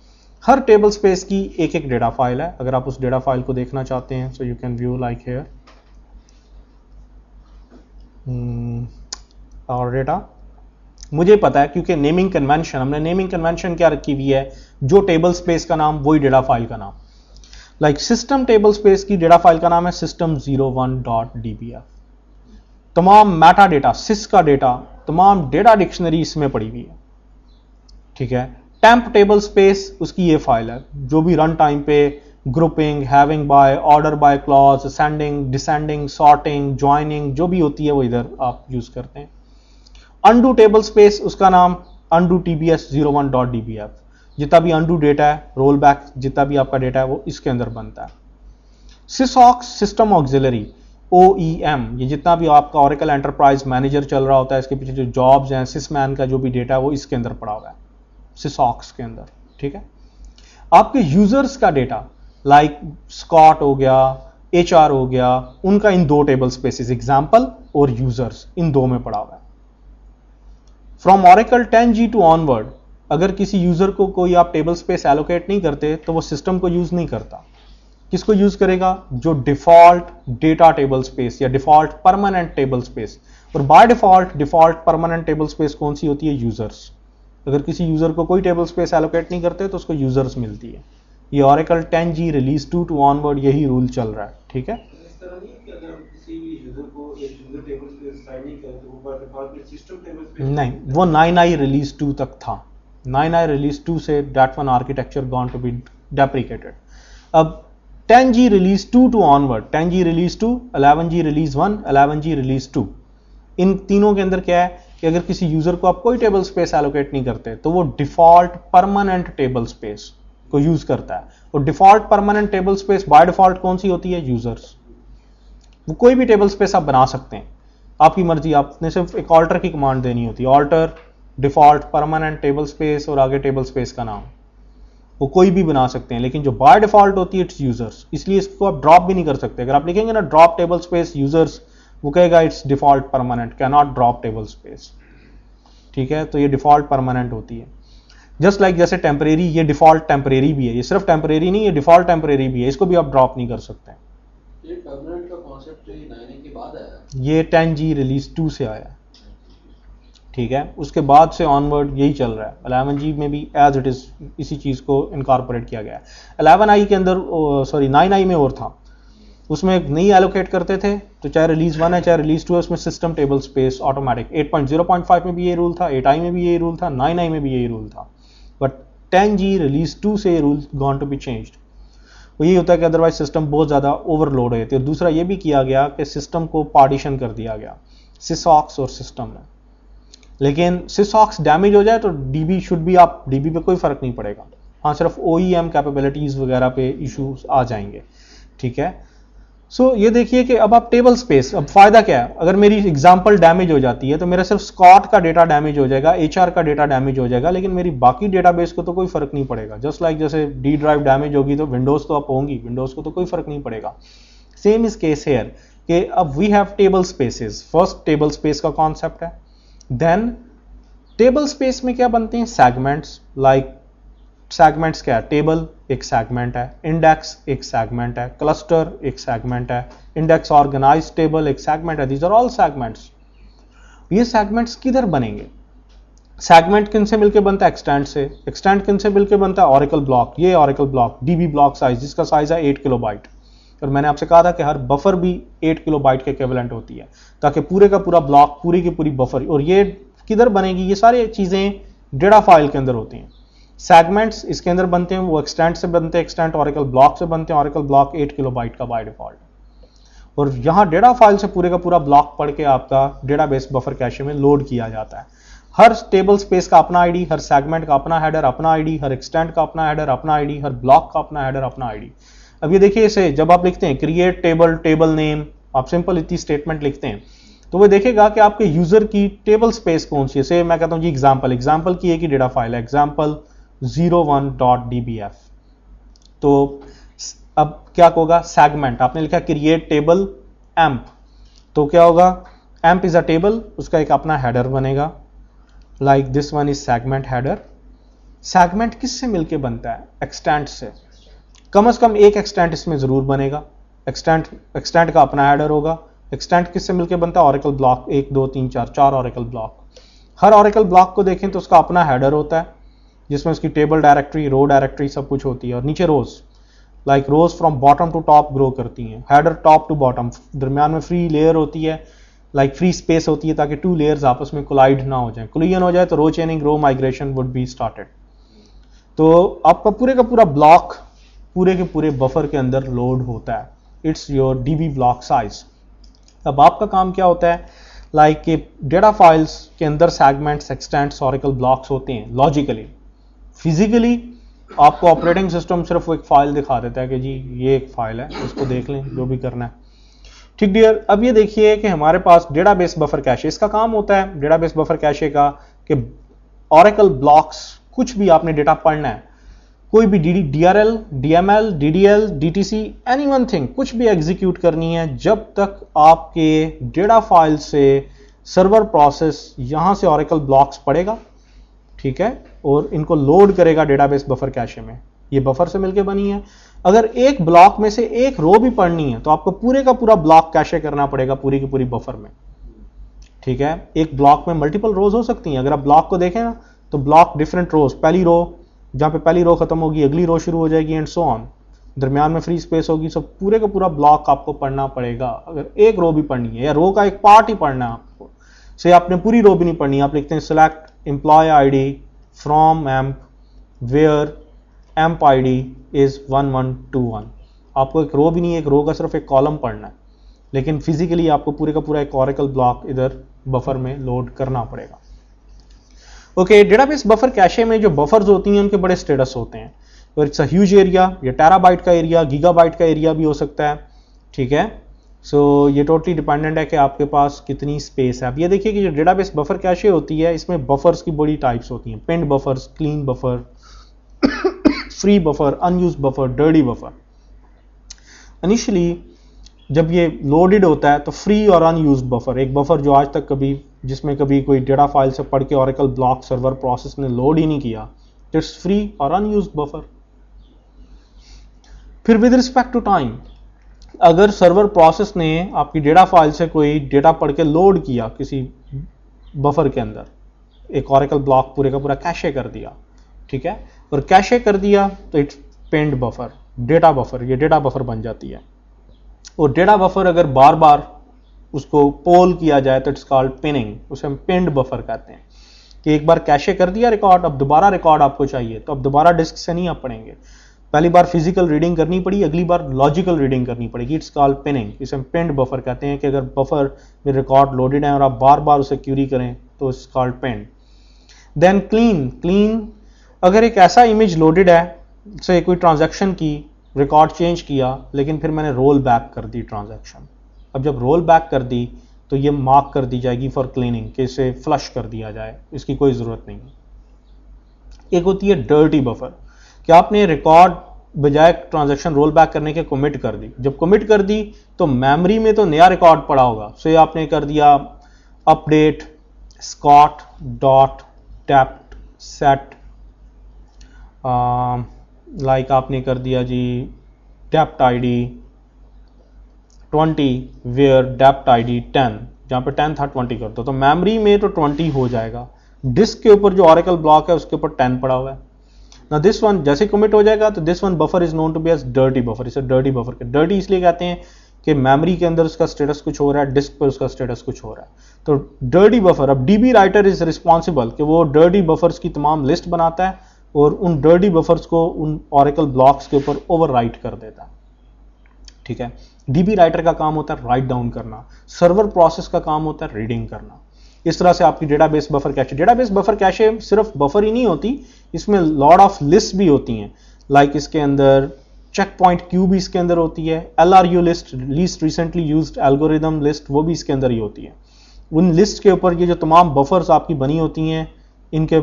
हर टेबल स्पेस की एक एक डेटा फाइल है। अगर आप उस डेटा फाइल को देखना चाहते हैं, so you can view like here और डेटा। मुझे पता है क्योंकि नेमिंग कन्वेंशन, हमने नेमिंग कन्वेंशन क्या रखी हुई है, जो टेबल स्पेस का नाम वही डेटा फाइल का नाम। लाइक सिस्टम टेबल स्पेस की डेटा फाइल का नाम है system01.dbf। तमाम मेटा डेटा, सिस का डेटा, तमाम डेटा डिक्शनरी इसमें पड़ी हुई है, ठीक है। टेम्प टेबल स्पेस, उसकी ये फाइल है, जो भी रन टाइम पे grouping, having by, order by clause, ascending, descending, sorting, joining, जो भी होती है वो इधर आप यूज करते हैं। अनडू टेबल स्पेस, उसका नाम अनडू TBS01.dbf। जितना भी अनडू डेटा है, रोल बैक, जितना भी आपका डेटा है वो इसके अंदर बनता है। सिसॉक्स, सिस्टम ऑक्सिलरी, OEM, ये जितना भी आपका ऑरेकल एंटरप्राइज मैनेजर चल रहा होता है, इसके पीछे जो जॉब्स हैं, सिसमैन का जो भी डेटा है वो इसके अंदर पड़ा हुआ है, सिसॉक्स के अंदर, ठीक है। आपके यूजर्स का डेटा लाइक स्कॉट हो गया, HR हो गया, उनका इन 2 टेबल स्पेसेस, एग्जाम्पल और यूजर्स, इन 2 में पड़ा हुआ है। From oracle 10G to onward, अगर किसी यूजर को कोई आप टेबल स्पेस एलोकेट नहीं करते तो वो सिस्टम को यूज नहीं करता। किसको यूज करेगा? जो डिफॉल्ट डेटा टेबल स्पेस या डिफॉल्ट परमानेंट टेबल स्पेस। और by default permanent table space कौन सी होती है? यूजर्स। अगर किसी यूजर को कोई टेबल स्पेस एलोकेट नहीं करते तो उसको यूजर्स मिलती है। ये Oracle 10G release 2 to onward यही रूल चल रहा है, ठीक है। इस तरह नहीं कि अगर किसी भी यूजर को एक यूजर टेबल स्पेस असाइन नहीं करे तो वो बाय डिफॉल्ट में सिस्टम टेबल स्पेस नहीं, वो 9i रिलीज 2 तक था। 9i रिलीज 2 से that one architecture gone to be deprecated. अब 10G release 2 to onward, 10G release 2, 11G release 1, 11G release 2, इन तीनों के अंदर क्या है कि अगर किसी यूजर को आप कोई टेबल स्पेस एलोकेट नहीं करते तो वो डिफॉल्ट परमानेंट टेबल स्पेस को यूज करता है। और default permanent table space by default कौन सी होती है? यूजर्स। वो कोई भी टेबल स्पेस आप बना सकते हैं, आपकी मर्जी, आपने सिर्फ एक ऑल्टर की कमांड देनी होती है, alter default permanent table space और आगे टेबल स्पेस का नाम, वो कोई भी बना सकते हैं। लेकिन जो बाय डिफॉल्ट होती है इट्स यूजर्स, इसलिए इसको आप ड्रॉप भी नहीं कर सकते। अगर आप लिखेंगे ना ड्रॉप टेबल स्पेस यूजर्स, वो कहेगा it's default permanent, can not drop table space, ठीक है। तो ये डिफॉल्ट परमानेंट होती है। जस्ट लाइक जैसे टेम्परेरी, ये डिफॉल्ट टेम्परेरी भी है, ये सिर्फ टेम्परेरी नहीं, ये डिफॉल्ट टेम्परेरी भी है, इसको भी आप ड्रॉप नहीं कर सकते। ये परमानेंट का कांसेप्ट 9 के बाद आया, ये 10G रिलीज 2 से आया, ठीक है। उसके बाद से ऑनवर्ड यही चल रहा है। 11G में भी एज इट इज इसी चीज को इनकॉर्पोरेट किया गया है। 11i के अंदर, सॉरी 9i में और था, उसमें नहीं एलोकेट करते थे, तो चाहे रिलीज 1 है चाहे रिलीज 2 है, उसमें सिस्टम टेबल स्पेस ऑटोमेटिक। 8.0.5 में भी ये रूल था, 8i में भी यही रूल था, 9i में भी यही रूल था। बट 10G रिलीज 2 से ये rule gone to be changed. वो यही होता है कि अदरवाइज सिस्टम बहुत ज़्यादा ओवरलोड है। तो दूसरा ये भी किया गया कि सिस्टम को पार्टीशन कर दिया गया सिसॉक्स और सिस्टम में। लेकिन सिसॉक्स डैमेज हो जाए तो DB शुड भी, आप DB पे कोई फर्क नहीं पड़ेगा, हाँ सिर्फ OEM कैपेबिलिटीज वगैरह पे इश्यूज आ जाएंगे, ठीक है। सो ये देखिए कि अब आप टेबल स्पेस, अब फायदा क्या है? अगर मेरी एग्जांपल डैमेज हो जाती है तो मेरा सिर्फ स्कॉट का डेटा डैमेज हो जाएगा, HR का डेटा डैमेज हो जाएगा, लेकिन मेरी बाकी डेटाबेस को तो कोई फर्क नहीं पड़ेगा। जस्ट लाइक जैसे D ड्राइव डैमेज होगी तो विंडोज तो आप होंगी, विंडोज को तो कोई फर्क नहीं पड़ेगा। सेम इज केस हेयर कि अब we have table spaces. First table space का कॉन्सेप्ट है, देन टेबल स्पेस में क्या बनते हैं? सेगमेंट्स। लाइक सेगमेंट्स क्या है? टेबल एक सेगमेंट है, इंडेक्स एक सेगमेंट है, क्लस्टर एक सेगमेंट है, इंडेक्स ऑर्गेनाइज टेबल एक सेगमेंट है। These are all segments. ये सेगमेंट्स किधर बनेंगे? सेगमेंट किन से मिलकर बनता है? एक्सटेंड से। एक्सटेंड किन से मिलकर बनता है? Oracle block. ये Oracle block, DB block size, जिसका साइज है 8 किलोबाइट। और मैंने आपसे कहा था कि हर बफर भी 8 किलोबाइट के इक्विवेलेंट होती है, ताकि पूरे का पूरा ब्लॉक, पूरी की पूरी बफर, और ये किधर बनेगी, ये सारी चीज़ें डेटा फाइल के अंदर होती हैं। सेगमेंट्स इसके अंदर बनते हैं, वो एक्सटेंट से बनते हैं, एक्सटेंट ऑरेकल ब्लॉक से बनते हैं, ऑरेकल ब्लॉक 8 किलोबाइट का बाय डिफॉल्ट, और यहाँ डेटा फाइल से पूरे का पूरा ब्लॉक पढ़ के आपका डेटाबेस बफर कैशे में लोड किया जाता है। हर टेबल स्पेस का अपना आईडी, हर सेगमेंट का अपना हेडर, अपना आईडी, हर एक्सटेंट का अपना हेडर, अपना आईडी, हर ब्लॉक का अपना हेडर, अपना आईडी। अब ये देखिए, इसे जब आप लिखते हैं क्रिएट टेबल, टेबल नेम, आप सिंपल इतनी स्टेटमेंट लिखते हैं तो वो देखेगा कि आपके यूजर की टेबल स्पेस कौन सी है। से मैं कहता हूं जी एग्जाम्पल की एक ही डेटा फाइल है, एग्जाम्पल 01.dbf। तो अब क्या होगा, सेगमेंट आपने लिखा क्रिएट टेबल एम्प, तो क्या होगा, एम्प इज अ टेबल, उसका एक अपना हेडर बनेगा, like this one is segment header. Segment किससे मिलके बनता है, एक्सटेंट से, कम से कम एक एक्सटेंट इसमें जरूर बनेगा, एक्सटेंट का अपना हेडर होगा। एक्सटेंट किससे मिलके बनता है, ऑरेकल ब्लॉक, 1 2 3 4 ऑरेकल ब्लॉक। हर ऑरेकल ब्लॉक को देखें तो उसका अपना हेडर होता है, जिसमें उसकी टेबल डायरेक्टरी, रो डायरेक्टरी सब कुछ होती है, और नीचे rows, like rows from bottom to top grow करती हैं, हेडर टॉप टू बॉटम, दरमियान में फ्री लेयर होती है, लाइक फ्री स्पेस होती है, ताकि 2 लेयर्स आपस में कोलाइड ना हो जाए। कोलिजन हो जाए तो row chaining, row migration would be started. तो आपका पूरे का पूरा ब्लॉक पूरे के पूरे बफर के अंदर लोड होता है, it's your dB block size. अब आपका काम क्या होता है, लाइक डेटा फाइल्स के अंदर सेगमेंट्स, एक्सटेंट्स, ऑरेकल ब्लॉक्स होते हैं लॉजिकली। फिजिकली आपको ऑपरेटिंग सिस्टम सिर्फ एक फाइल दिखा देता है कि जी ये एक फाइल है, इसको देख लें, जो भी करना है, ठीक डियर। अब ये देखिए कि हमारे पास डेटाबेस बफर कैशे, इसका काम होता है डेटाबेस बफर कैशे का कि ऑरेकल ब्लॉक्स, कुछ भी आपने डेटा पढ़ना है, कोई भी DRL, DML, DDL, DTC, any one thing, कुछ भी एग्जीक्यूट करनी है, जब तक आपके डेटा फाइल से सर्वर प्रोसेस यहां से ऑरेकल ब्लॉक्स पढ़ेगा, ठीक है, और इनको लोड करेगा डेटाबेस बफर कैशे में। ये बफर से मिलकर बनी है। अगर एक ब्लॉक में से एक रो भी पढ़नी है तो आपको पूरे का पूरा ब्लॉक कैशे करना पड़ेगा पूरी की पूरी बफर में, ठीक है। एक ब्लॉक में मल्टीपल रोज हो सकती हैं। अगर आप ब्लॉक को देखें ना तो ब्लॉक डिफरेंट रोज, पहली रो, जहां पे पहली रो खत्म होगी अगली रो शुरू हो जाएगी, एंड सो ऑन, दरमियान में फ्री स्पेस होगी। सब पूरे का पूरा ब्लॉक आपको पढ़ना पड़ेगा। अगर एक रो भी पढ़नी है या रो का एक पार्ट ही पढ़ना है आपको, से आपने पूरी रो भी नहीं पढ़नी, आप लिखते हैं select employ ID from emp where emp ID is 1121, आपको एक रो भी नहीं, एक रो का सिर्फ एक कॉलम पढ़ना है, लेकिन फिजिकली आपको पूरे का पूरा एक ऑरेकल ब्लॉक इधर बफर में लोड करना पड़ेगा। ओके, डेटाबेस बफर कैशे में जो बफर्स होती हैं उनके बड़े स्टेटस होते हैं। और इट्स अ ह्यूज एरिया, ये टेराबाइट का एरिया, गीगाबाइट का एरिया भी हो सकता है, ठीक है। सो ये टोटली डिपेंडेंट है कि आपके पास कितनी स्पेस है। अब ये देखिए कि जो डेटाबेस बफर कैशे होती है इसमें बफर्स की बड़ी टाइप्स होती हैं, pinned buffers, clean buffer, free buffer, unused buffer, dirty buffer. Initially जब ये लोडेड होता है तो फ्री और अनयूज्ड बफर, एक बफर जो आज तक कभी, जिसमें कभी कोई डेटा फाइल से पढ़ के ऑरेकल ब्लॉक सर्वर प्रोसेस ने लोड ही नहीं किया, इट्स फ्री और अनयूज्ड बफर। फिर विद रिस्पेक्ट टू टाइम, अगर सर्वर प्रोसेस ने आपकी डेटा फाइल से कोई डेटा पढ़ के लोड किया किसी बफर के अंदर, एक ऑरेकल ब्लॉक पूरे का पूरा कैशे कर दिया, ठीक है, और कैशे कर दिया तो it's pinned buffer, data buffer, ये डेटा बफर बन जाती है। और डेटा बफर अगर बार बार उसको पोल किया जाए तो इट्स कॉल्ड पिनिंग, उसे हम पिन्ड बफर कहते हैं। कि एक बार कैशे कर दिया रिकॉर्ड, अब दोबारा रिकॉर्ड आपको चाहिए तो अब दोबारा डिस्क से नहीं आप पढ़ेंगे, पहली बार फिजिकल रीडिंग करनी पड़ी, अगली बार लॉजिकल रीडिंग करनी पड़ेगी, इट्स कॉल्ड पिनिंग। इसे हम पिन्ड बफर कहते हैं कि अगर बफर में रिकॉर्ड लोडेड है और आप बार बार उसे क्यूरी करें तो it's called pinned. Then clean, clean अगर एक ऐसा इमेज लोडेड है, से कोई ट्रांजैक्शन की, रिकॉर्ड चेंज किया, लेकिन फिर मैंने रोल बैक कर दी ट्रांजैक्शन, अब जब रोल बैक कर दी तो ये मार्क कर दी जाएगी फॉर क्लीनिंग, कि इसे फ्लश कर दिया जाए, इसकी कोई जरूरत नहीं है। एक होती है डर्टी बफर, कि आपने रिकॉर्ड बजाय ट्रांजैक्शन रोल बैक करने के कमिट कर दी, जब कमिट कर दी तो मेमोरी में तो नया रिकॉर्ड पड़ा होगा, से आपने कर दिया update scott dot dept set, like आपने कर दिया जी dept ID 20 where dept ID 10, जहां पे 10 था 20 कर दो, तो मेमोरी में तो 20 हो जाएगा, डिस्क के ऊपर जो ऑरेकल ब्लॉक है उसके ऊपर 10 पड़ा हुआ है। ना दिस वन जैसे कमिट हो जाएगा तो this one buffer is known to be as dirty buffer. इसे डर्टी बफर, डर्टी इसलिए कहते हैं कि मेमोरी के अंदर उसका स्टेटस कुछ हो रहा है, डिस्क पर उसका स्टेटस कुछ हो रहा है। तो डर्टी बफर, अब डीबी राइटर इज रिस्पॉन्सिबल कि वो डर्टी बफर्स की तमाम लिस्ट बनाता है और उन डर्टी बफर्स को उन ऑरेकल ब्लॉक्स के ऊपर ओवरराइट कर देता है। ठीक है, डीबी राइटर का काम होता है राइट डाउन करना, सर्वर प्रोसेस का काम होता है रीडिंग करना। इस तरह से आपकी database buffer cache, database buffer cache सिर्फ बफर ही नहीं होती, इसमें लॉट ऑफ लिस्ट भी होती हैं। लाइक इसके अंदर चेक पॉइंट क्यू भी इसके अंदर होती है, LRU list, least recently used algorithm list, वो भी इसके अंदर ही होती है। उन लिस्ट के ऊपर ये जो तमाम बफर्स आपकी बनी होती हैं इनके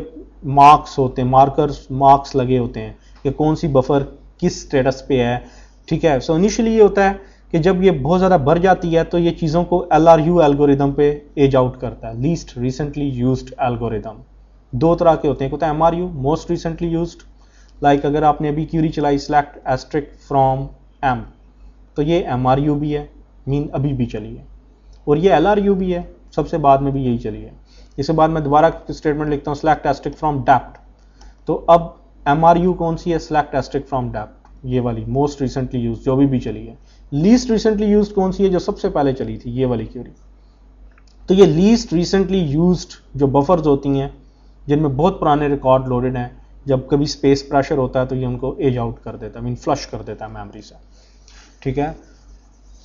मार्क्स होते हैं, मार्कर्स मार्क्स लगे होते हैं कि कौन सी बफर किस स्टेटस पे है। ठीक है, सो इनिशियली ये होता है कि जब ये बहुत ज़्यादा बढ़ जाती है तो ये चीज़ों को LRU एल्गोरिदम पे एज आउट करता है, लीस्ट रिसेंटली यूज्ड एल्गोरिदम। दो तरह के होते हैं, एक होता है MRU, most recently used. Like अगर आपने अभी क्यूरी चलाई सेलेक्ट एस्ट्रिक फ्रॉम M, तो ये MRU भी है, मीन अभी भी चली है, और ये LRU भी है, सबसे बाद में भी यही चली है। इसके बाद मैं दोबारा स्टेटमेंट लिखता हूँ सेलेक्ट एस्ट्रिक फ्रॉम डेप्ट, तो अब MRU कौन सी है, सेलेक्ट एस्ट्रिक फ्रॉम डेप्ट, ये वाली मोस्ट रिसेंटली यूज्ड जो भी चली है। लीस्ट रिसेंटली यूज्ड कौन सी है, जो सबसे पहले चली थी, ये वाली क्यूरी। तो ये लीस्ट रिसेंटली यूज्ड जो बफर्स होती हैं जिनमें बहुत पुराने रिकॉर्ड लोडेड हैं, जब कभी स्पेस प्रेशर होता है तो ये उनको एज आउट कर देता है, मीन फ्लश कर देता है मेमोरी से। ठीक है,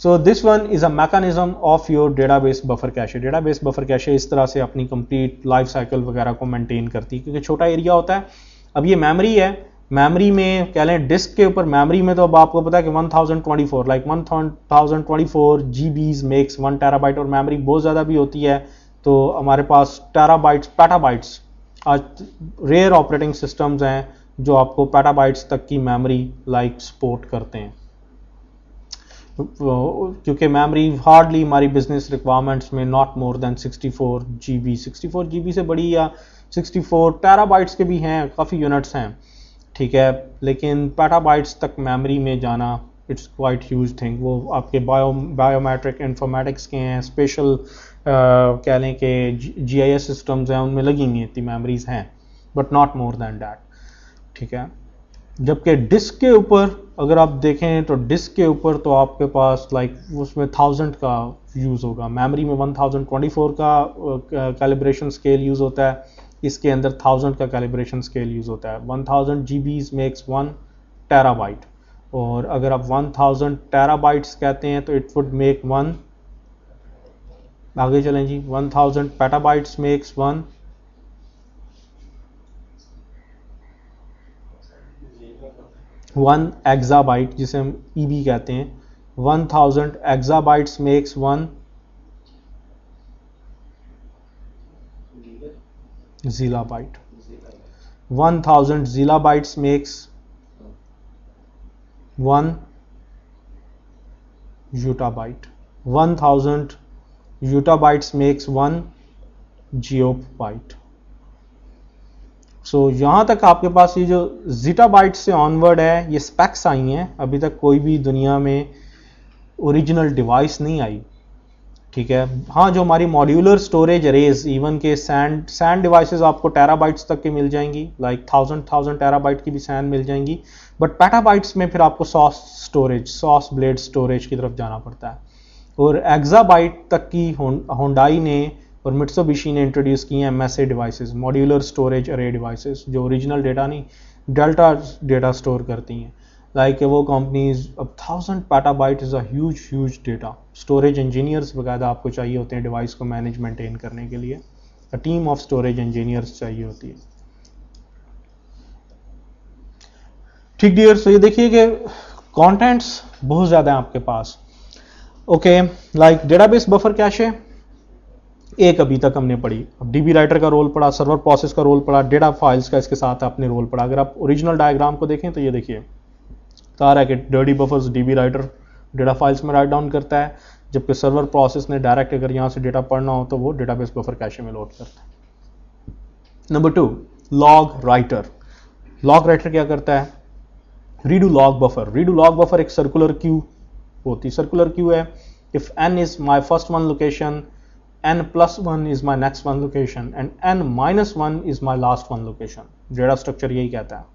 so this one is a mechanism of your database buffer cache. Database buffer cache इस तरह से अपनी कंप्लीट लाइफ साइकिल वगैरह को मेंटेन करती है, क्योंकि छोटा एरिया होता है। अब ये मेमोरी है, मेमोरी में कह लें डिस्क के ऊपर मेमोरी में, तो अब आपको पता है कि 1024 लाइक 1024 GBs मेक्स 1 टेराबाइट, और मेमोरी बहुत ज़्यादा भी होती है तो हमारे पास टेराबाइट्स पेटाबाइट्स, आज रेयर ऑपरेटिंग सिस्टम्स हैं जो आपको पेटाबाइट्स तक की मेमोरी लाइक सपोर्ट करते हैं, क्योंकि मेमोरी हार्डली हमारी बिजनेस रिक्वायरमेंट्स में not more than 64 GB, 64 GB से बड़ी या 64 टेराबाइट्स के भी हैं, काफ़ी यूनिट्स हैं। ठीक है, लेकिन पेटाबाइट्स तक मेमोरी में जाना इट्स क्वाइट ह्यूज थिंग। वो आपके बायोमेट्रिक इंफॉर्मेटिक्स के हैं, स्पेशल कह लें कि GIS सिस्टम्स हैं, उनमें लगी हुई इतनी मेमोरीज हैं, but not more than that. ठीक है, जबकि डिस्क के ऊपर अगर आप देखें तो डिस्क के ऊपर तो आपके पास लाइक उसमें 1000 का यूज़ होगा, मेमोरी में 1024 का कैलिब्रेशन स्केल यूज़ होता है, इसके अंदर 1000 का कैलिब्रेशन स्केल यूज़ होता है। 1000 GBs मेक्स 1 टेराबाइट, और अगर आप 1000 टेराबाइट्स कहते हैं तो इट वुड मेक 1, आगे चलें जी, 1000 पेटाबाइट्स मेक्स 1 एक्साबाइट, जिसे हम EB कहते हैं। 1000 एक्साबाइट्स मेक्स 1 ज़ीलाबाइट। 1000 ज़ीलाबाइट्स मेक्स 1 यूटाबाइट। 1000 यूटाबाइट्स मेक्स 1 जियोबाइट। सो यहाँ तक आपके पास ये जो ज़ीटाबाइट से ऑनवर्ड है, ये स्पेक्स आई हैं, अभी तक कोई भी दुनिया में ओरिजिनल डिवाइस नहीं आई। ठीक है, हाँ, जो हमारी मॉड्यूलर स्टोरेज अरेज, इवन के सैंड डिवाइसेस आपको टेराबाइट्स तक की मिल जाएंगी, लाइक 1000 टेराबाइट की भी सैंड मिल जाएंगी, बट पेटाबाइट्स में फिर आपको सॉस ब्लेड स्टोरेज की तरफ जाना पड़ता है। और एक्साबाइट तक की होंडाई ने और मित्सुबिशी ने इंट्रोड्यूस किए हैं MSA डिवाइसेस, मॉड्यूलर स्टोरेज अरे डिवाइसेस, जो ओरिजिनल डेटा नहीं डेल्टा डेटा स्टोर करती हैं। लाइक वो कंपनीज, अब 1000 petabyte is a huge data. Storage engineers वगैरह आपको चाहिए होते हैं डिवाइस को मैनेज मेंटेन करने के लिए, a team of storage engineers चाहिए होती है। ठीक डियर, सो ये देखिए कि कंटेंट्स बहुत ज़्यादा हैं आपके पास। Okay, like database buffer cache एक अभी तक हमने पढ़ी, अब DB राइटर का रोल पढ़ा, सर्वर प्रोसेस का रोल पढ़ा, डेटा फाइल्स का इसके साथ आपने रोल पढ़ा। अगर आप ओरिजिनल डायग्राम को देखें तो ये देखिए बता रहा है कि dirty buffers DB writer data files में राइट डाउन करता है, जबकि सर्वर प्रोसेस ने डायरेक्ट अगर यहाँ से डेटा पढ़ना हो तो वो डेटाबेस बफर कैशे में लोड करता है। Number 2, log writer. Log writer क्या करता है, redo log buffer. Redo log buffer एक सर्कुलर क्यू होती है, सर्कुलर क्यू है। If n is my first one location, n+1 is my next one location and n-1 is my last one location। Data structure यही कहता है।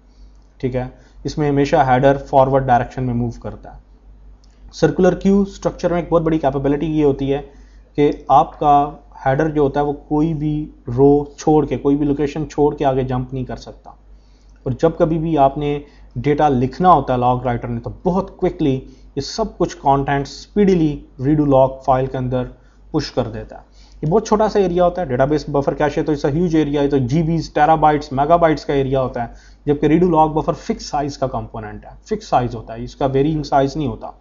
ठीक है, इसमें हमेशा हेडर फॉरवर्ड डायरेक्शन में मूव करता है। सर्कुलर क्यू स्ट्रक्चर में एक बहुत बड़ी कैपेबिलिटी ये होती है कि आपका हेडर जो होता है वो कोई भी रो छोड़ के, कोई भी लोकेशन छोड़ के आगे जंप नहीं कर सकता। और जब कभी भी आपने डेटा लिखना होता है लॉग राइटर ने, तो बहुत क्विकली ये सब कुछ content speedily redo log file के अंदर पुश कर देता है। ये बहुत छोटा सा एरिया होता है, डेटाबेस बफर कैश है तो इट्स अ ह्यूज एरिया, है तो जीबीज, टेराबाइट्स, मेगाबाइट्स का एरिया होता है, जबकि redo log buffer fix size का कंपोनेंट है, फिक्स साइज होता है, इसका वेरिंग साइज नहीं होता।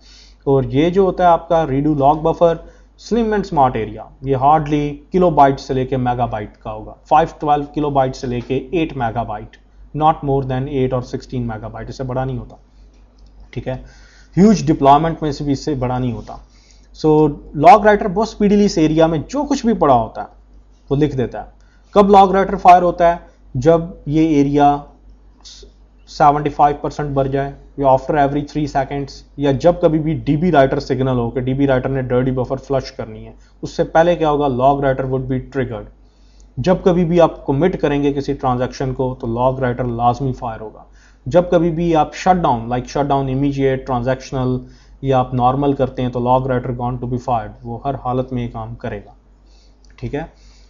और ये जो होता है आपका redo log buffer slim and smart area, ये हार्डली किलोबाइट से लेके मेगाबाइट का होगा, 512 किलोबाइट से लेके 8 मेगाबाइट, नॉट मोर देन 8 और 16 मेगाबाइट, इससे बड़ा नहीं होता। ठीक है, ह्यूज डिप्लॉयमेंट में से भी इससे बड़ा नहीं होता। सो लॉग राइटर बहुत स्पीडीली इस एरिया में जो कुछ भी पड़ा होता है वो लिख देता है। कब लॉग राइटर फायर होता है? जब ये एरिया 75% भर जाए, या आफ्टर एवरी 3 सेकेंड्स, या जब कभी भी डीबी राइटर सिग्नल हो कि डीबी राइटर ने डर्टी बफर फ्लश करनी है, उससे पहले क्या होगा, log writer would be triggered. जब कभी भी आप कमिट करेंगे किसी ट्रांजैक्शन को तो लॉग राइटर लाजमी फायर होगा। जब कभी भी आप shutdown, like shutdown immediate, transactional या आप नॉर्मल करते हैं, तो log writer gone to be fired, वो हर हालत में ये काम करेगा। ठीक है,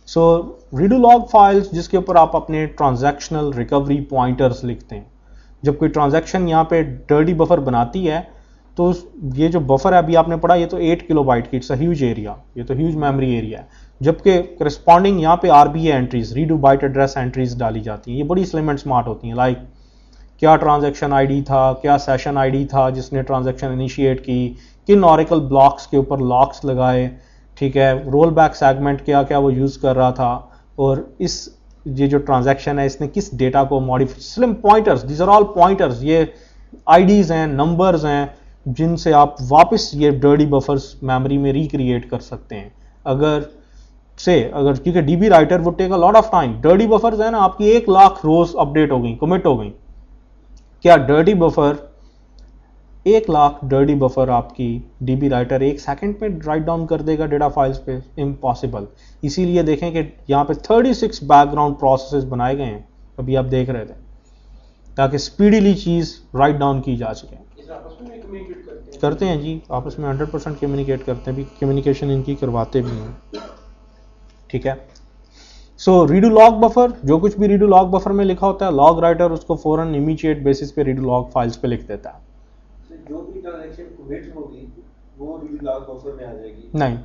सो रीडू लॉग फाइल्स जिसके ऊपर आप अपने ट्रांजैक्शनल रिकवरी पॉइंटर्स लिखते हैं। जब कोई ट्रांजैक्शन यहाँ पे डर्टी बफर बनाती है तो ये जो बफर है अभी आपने पढ़ा, ये तो 8 किलोबाइट की, इट्स अ ह्यूज एरिया, ये तो ह्यूज मेमोरी एरिया है। जबकि करस्पॉन्डिंग यहाँ पे RBA entries, redo byte address entries डाली जाती हैं, ये बड़ी स्लिम एंड स्मार्ट होती हैं। लाइक क्या ट्रांजैक्शन आईडी था, क्या सेशन आईडी था जिसने ट्रांजैक्शन इनिशिएट की, किन ऑरेकल ब्लॉक्स के ऊपर लॉक्स लगाए, ठीक है, रोल बैक सेगमेंट क्या क्या वो यूज़ कर रहा था, और इस ये जो ट्रांजैक्शन है इसने किस डेटा को modify, slim pointers, these are all pointers, ये आईडीज हैं, नंबर्स हैं, जिनसे आप वापस ये डर्टी बफर्स मेमोरी में रिक्रिएट कर सकते हैं। अगर क्योंकि DB writer would take a lot of time, dirty buffers है ना, आपकी 1 लाख रोज अपडेट हो गई, कमिट हो गई, क्या dirty buffer 1 lakh dirty buffer आपकी डीबी राइटर 1 सेकंड में राइट डाउन कर देगा डेटा फाइल्स पे? इम्पॉसिबल। इसीलिए देखें कि यहाँ पे 36 बैकग्राउंड प्रोसेसेस बनाए गए हैं, अभी आप देख रहे थे, ताकि स्पीडीली चीज राइट डाउन की जा सके। करते हैं जी, आपस में 100% कम्युनिकेट करते हैं, भी कम्युनिकेशन इनकी करवाते भी हैं। ठीक है, सो रीडू लॉग बफर, जो कुछ भी रीडू लॉग बफर में लिखा होता है, लॉग राइटर उसको फौरन इमीडिएट बेसिस पे रीडू लॉग फाइल्स पे लिख देता है। जो भी ट्रांजैक्शन कमिट होगी वो रीडू लॉग बफर में आ जाएगी? नहीं,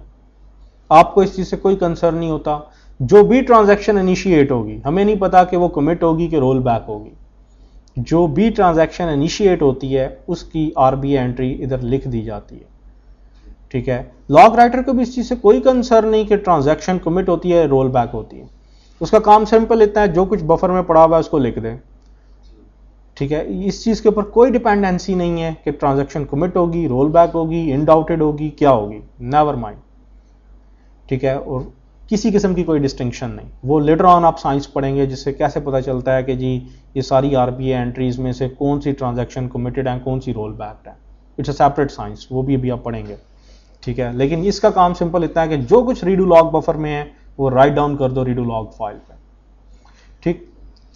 आपको इस चीज से कोई कंसर्न नहीं होता। जो भी ट्रांजैक्शन इनिशिएट होगी, हमें नहीं पता कि वो कमिट होगी कि रोल बैक होगी, जो भी ट्रांजैक्शन इनिशिएट होती है उसकी आरबीए एंट्री इधर लिख दी जाती है। ठीक है, लॉग राइटर को भी इस चीज से कोई कंसर्न नहीं कि ट्रांजैक्शन कमिट होती है, रोल बैक होती है। उसका काम सिंपल इतना है, जो कुछ बफर में पड़ा हुआ है उसको लिख दे। ठीक है, इस चीज के ऊपर कोई डिपेंडेंसी नहीं है कि ट्रांजैक्शन कमिट होगी, रोल बैक होगी, इनडाउटेड होगी, क्या होगी, नेवर माइंड। ठीक है, और किसी किस्म की कोई डिस्टिंक्शन नहीं। वो लेटर ऑन आप साइंस पढ़ेंगे जिससे कैसे पता चलता है कि जी ये सारी आरबीए एंट्रीज में से कौन सी ट्रांजैक्शन कमिटेड है, कौन सी रोल बैक है। इट्स अ सेपरेट साइंस, वो भी अभी आप पढ़ेंगे। ठीक है, लेकिन इसका काम सिंपल इतना है कि जो कुछ रीडू लॉग बफर में है वो राइट डाउन कर दो रीडू लॉग फाइल पे। ठीक,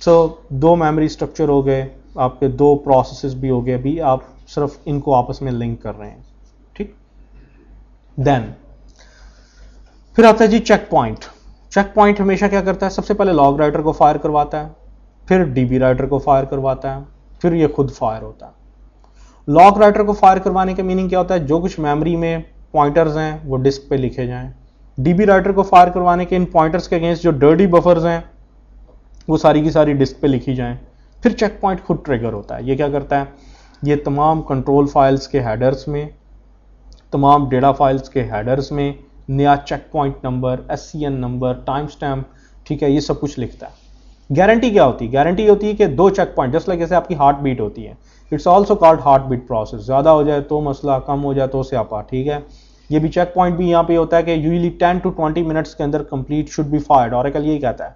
सो 2 मेमोरी स्ट्रक्चर हो गए आपके, 2 प्रोसेसेस भी हो गए, अभी आप सिर्फ इनको आपस में लिंक कर रहे हैं। ठीक, देन फिर आता है जी चेक पॉइंट। चेक पॉइंट हमेशा क्या करता है, सबसे पहले लॉग राइटर को फायर करवाता है, फिर डीबी राइटर को फायर करवाता है, फिर ये खुद फायर होता है। लॉग राइटर को फायर करवाने का मीनिंग क्या होता है, जो कुछ मेमोरी में पॉइंटर्स हैं वो डिस्क पे लिखे जाएं। डीबी राइटर को फायर करवाने के इन पॉइंटर्स के अगेंस्ट जो डर्टी बफर्स हैं वो सारी की सारी डिस्क पे लिखी जाएं। फिर चेक पॉइंट खुद ट्रिगर होता है। ये क्या करता है, ये तमाम कंट्रोल फाइल्स के हेडर्स में, तमाम डेटा फाइल्स के हेडर्स में नया checkpoint number, SCN number, timestamp, ठीक है, ये सब कुछ लिखता है। गारंटी क्या होती है, गारंटी होती है कि 2 चेक पॉइंट, जस्ट लाइक जैसे आपकी हार्ट बीट होती है, it's also called heartbeat process. ज़्यादा हो जाए तो मसला, कम हो जाए तो स्यापा। ठीक है, ये भी चेक पॉइंट भी यहाँ पे होता है कि यूजुअली 10 to 20 मिनट्स के अंदर complete should be fired. Oracle यही कहता है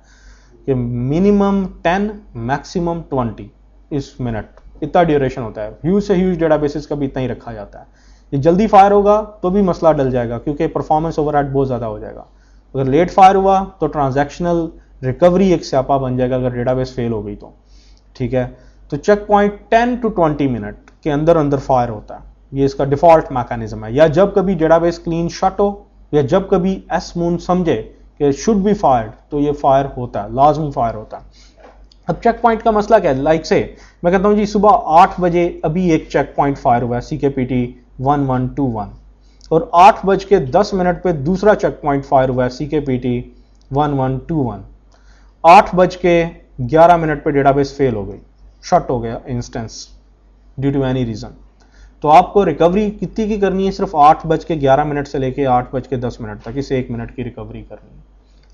कि मिनिमम 10 मैक्सिमम 20 इस मिनट, इतना ड्यूरेशन होता है। ह्यूज से ह्यूज डेटाबेसेस का भी इतना ही रखा जाता है। ये जल्दी फायर होगा तो भी मसला डल जाएगा क्योंकि परफॉर्मेंस ओवरहेड बहुत ज़्यादा हो जाएगा। अगर लेट फायर हुआ तो ट्रांजैक्शनल रिकवरी एक स्यापा बन जाएगा अगर डेटाबेस फेल हो गई तो। ठीक है, तो चेक पॉइंट 10 to 20 मिनट के अंदर अंदर फायर होता है, ये इसका डिफॉल्ट मैकेनिज्म है। या जब कभी डेटाबेस क्लीन शट हो या जब कभी एसमून समझे कि शुड बी फायर्ड तो ये फायर होता है, लाजमी फायर होता है। अब चेक पॉइंट का मसला क्या है, लाइक से मैं कहता हूं जी सुबह 8 बजे अभी एक चेक पॉइंट फायर हुआ है CKPT 1121 और 8:10 पे दूसरा चेक पॉइंट फायर हुआ है CKPT 1121। 8:11 पे डेटाबेस फेल हो गई, शट हो गया instance due to any reason. तो आपको रिकवरी कितनी की करनी है, सिर्फ 8:11 से लेके 8:10 तक, इस 1 मिनट की रिकवरी करनी है,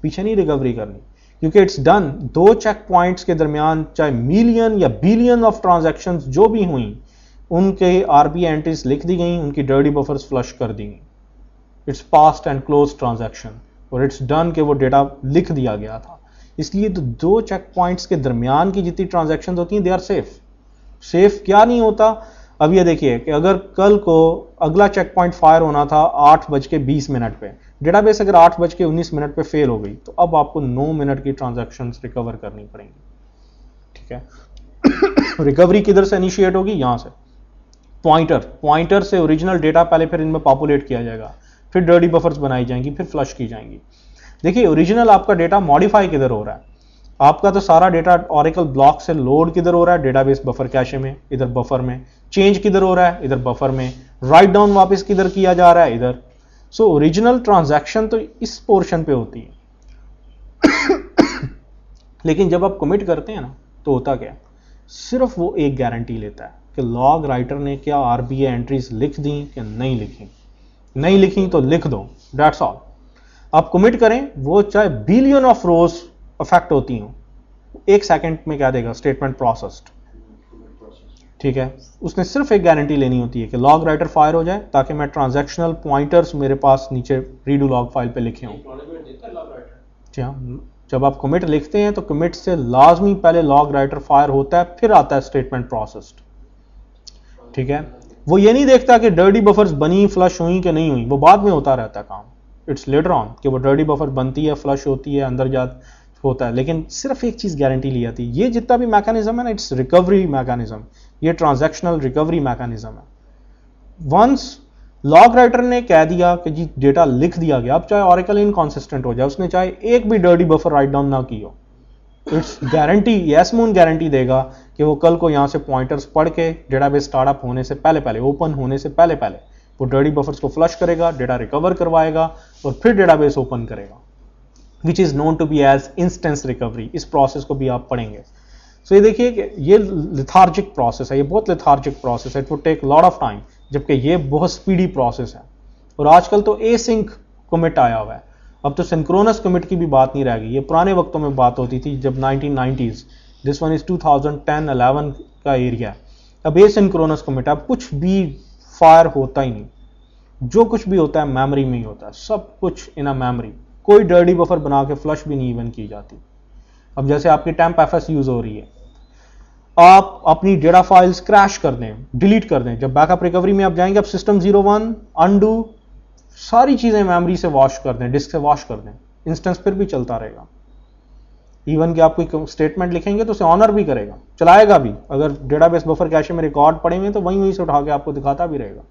पीछे नहीं रिकवरी करनी, क्योंकि इट्स डन। 2 चेक पॉइंट्स के दरमियान चाहे मिलियन या बिलियन ऑफ ट्रांजैक्शंस जो भी हुई, उनके RBI एंट्रीज लिख दी गई, उनकी डर्टी बफर्स फ्लश कर दी गई। Its past and close transaction और इट्स डन कि वो डेटा लिख दिया गया था। इसलिए तो 2 चेक पॉइंट्स के दरमियान की जितनी ट्रांजैक्शंस होती हैं दे आर सेफ। सेफ क्या नहीं होता, अब ये देखिए कि अगर कल को अगला चेक पॉइंट फायर होना था 8:20 पे, डेटाबेस अगर 8:19 पे फेल हो गई तो अब आपको 9 मिनट की ट्रांजैक्शंस रिकवर करनी पड़ेंगी, ठीक है। रिकवरी किधर से इनिशिएट होगी, यहां से पॉइंटर से ओरिजिनल डेटा पहले फिर इनमें पॉपुलेट किया जाएगा, फिर डर्टी बफर्स बनाई जाएंगी, फिर फ्लश की जाएंगी। देखिए ओरिजिनल आपका डेटा मॉडिफाई किधर हो रहा है, आपका तो सारा डेटा ऑरेकल ब्लॉक से लोड किधर हो रहा है, डेटाबेस बफर कैशे में, इधर बफर में। चेंज किधर हो रहा है, इधर बफर में। राइट डाउन वापस किधर किया जा रहा है, इधर। सो ओरिजिनल ट्रांजैक्शन तो इस पोर्शन पे होती है। लेकिन जब आप कमिट करते हैं ना तो होता क्या, सिर्फ वो एक गारंटी लेता है कि लॉग राइटर ने क्या RBI एंट्रीज लिख दी कि नहीं लिखी, नहीं लिखी तो लिख दो, दैट्स ऑल। आप कमिट करें, वो चाहे बिलियन ऑफ रोज अफेक्ट होती हूं, 1 सेकंड में क्या देगा, स्टेटमेंट प्रोसेस्ड, ठीक है। उसने सिर्फ एक गारंटी लेनी होती है कि लॉग राइटर फायर हो जाए ताकि मैं ट्रांजैक्शनल पॉइंटर्स मेरे पास नीचे रीडू लॉग फाइल पे लिखे हों। जी हाँ, जब आप कमिट लिखते हैं तो कमिट से लाजमी पहले लॉग राइटर फायर होता है, फिर आता है स्टेटमेंट प्रोसेस्ड, ठीक है। वो ये नहीं देखता कि डर्टी बफर्स बनी, फ्लश हुई कि नहीं हुई, वो बाद में होता रहता है काम। इट्स लेटर ऑन कि वो डर्टी बफर बनती है, फ्लश होती है, अंदर जा होता है, लेकिन सिर्फ एक चीज गारंटी ली जाती है। ये जितना भी मैकेनिज्म है ना, इट्स रिकवरी मैकेनिज्म, ये ट्रांजैक्शनल रिकवरी मैकेनिज्म है। वंस लॉग राइटर ने कह दिया कि जी डेटा लिख दिया गया, अब चाहे ऑरेकल इनकंसिस्टेंट हो जाए, उसने चाहे एक भी डर्टी बफर राइट डाउन ना की हो, इट्स गारंटी, एसमून गारंटी देगा कि वो कल को यहां से पॉइंटर्स पढ़ के डेटाबेस स्टार्टअप होने से पहले पहले, ओपन होने से पहले पहले वो डर्टी बफर्स को फ्लश करेगा, डेटा रिकवर करवाएगा और फिर डेटाबेस ओपन करेगा, which is known to be as instance recovery. इस प्रोसेस को भी आप पढ़ेंगे। सो ये देखिए कि ये लिथार्जिक प्रोसेस है, ये बहुत लिथार्जिक प्रोसेस है, it would take lot of time, जबकि ये बहुत स्पीडी प्रोसेस है। और आजकल तो एसिंक कमिट आया हुआ है, अब तो सिंक्रोनस कमिट की भी बात नहीं रह गई। ये पुराने वक्तों में बात होती थी जब 1990s, दिस वन इज 2010-11 का एरिया। अब ये सिंक्रोनस कमिट, अब कुछ भी फायर होता ही नहीं, जो कुछ भी होता है मेमोरी में ही होता है, सब कुछ इन अ मेमोरी, कोई डर्टी बफर बना के फ्लश भी नहीं इवन की जाती। अब जैसे आपकी टेम्प FS यूज हो रही है, आप अपनी डेटा फाइल्स क्रैश कर दें, डिलीट कर दें, जब बैकअप रिकवरी में आप जाएंगे, अब सिस्टम 01 अनडू सारी चीजें मेमोरी से वॉश कर दें, डिस्क से वॉश कर दें, इंस्टेंस फिर भी चलता रहेगा। इवन कि आप कोई स्टेटमेंट लिखेंगे तो उसे ऑनर भी करेगा, चलाएगा भी। अगर डेटाबेस बफर कैशे में रिकॉर्ड पड़ेंगे तो वहीं से उठा के आपको दिखाता भी रहेगा,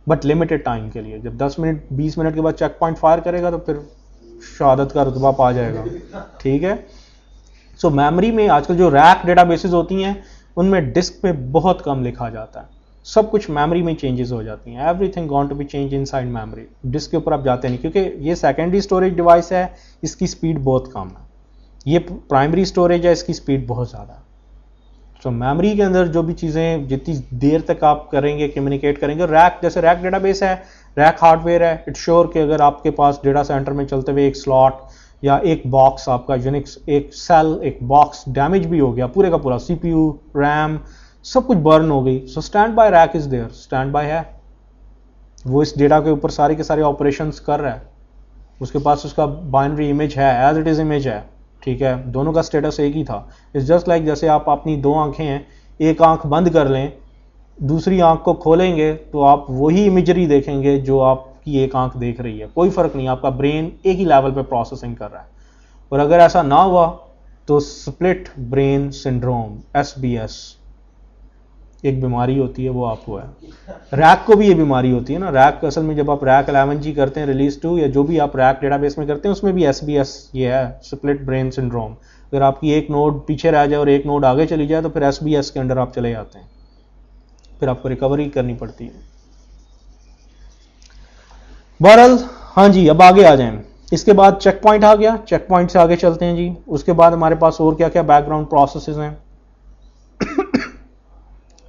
बट लिमिटेड टाइम के लिए। जब 10 मिनट 20 मिनट के बाद चेक पॉइंट फायर करेगा तो फिर शहादत का रुतबा पा जाएगा, ठीक है। सो मेमोरी में आजकल जो रैक डेटाबेसेस होती हैं उनमें डिस्क पे बहुत कम लिखा जाता है, सब कुछ मेमोरी में चेंजेस हो जाती हैं। Everything gone to be change inside memory, disk के ऊपर आप जाते नहीं, क्योंकि ये सेकेंडरी स्टोरेज डिवाइस है, इसकी स्पीड बहुत कम है। ये प्राइमरी स्टोरेज है, इसकी स्पीड बहुत ज़्यादा है। तो मेमोरी के अंदर जो भी चीज़ें जितनी देर तक आप करेंगे, कम्युनिकेट करेंगे, रैक जैसे रैक डेटाबेस है, रैक हार्डवेयर है, इट्स श्योर कि अगर आपके पास डेटा सेंटर में चलते हुए एक स्लॉट या एक बॉक्स आपका यूनिक्स, एक सेल, एक बॉक्स डैमेज भी हो गया, पूरे का पूरा CPU, रैम सब कुछ बर्न हो गई, so standby rack is there, standby है, वो इस डेटा के ऊपर सारे के सारे ऑपरेशंस कर रहा है, उसके पास उसका बाइनरी इमेज है, एज इट इज इमेज है, ठीक है, दोनों का स्टेटस एक ही था। इट्स जस्ट लाइक जैसे आप अपनी 2 आंखें हैं, एक आंख बंद कर लें, दूसरी आंख को खोलेंगे तो आप वही इमेजरी देखेंगे जो आपकी एक आंख देख रही है, कोई फर्क नहीं, आपका ब्रेन एक ही लेवल पे प्रोसेसिंग कर रहा है। और अगर ऐसा ना हुआ तो स्प्लिट ब्रेन सिंड्रोम SBS एक बीमारी होती है, वो आपको है। रैक को भी ये बीमारी होती है ना। रैक असल में जब आप रैक 11G करते हैं रिलीज 2 या जो भी आप रैक डेटाबेस में करते हैं उसमें भी SBS ये है, स्प्लिट ब्रेन सिंड्रोम। अगर आपकी एक नोड पीछे रह जाए और एक नोड आगे चली जाए तो फिर SBS के अंडर आप चले जाते हैं, फिर आपको रिकवरी करनी पड़ती है। बहरहाल हाँ जी, अब आगे आ जाएं। इसके बाद चेक पॉइंट आ गया, चेक पॉइंट से आगे चलते हैं जी। उसके बाद हमारे पास और क्या क्या बैकग्राउंड प्रोसेसेस हैं।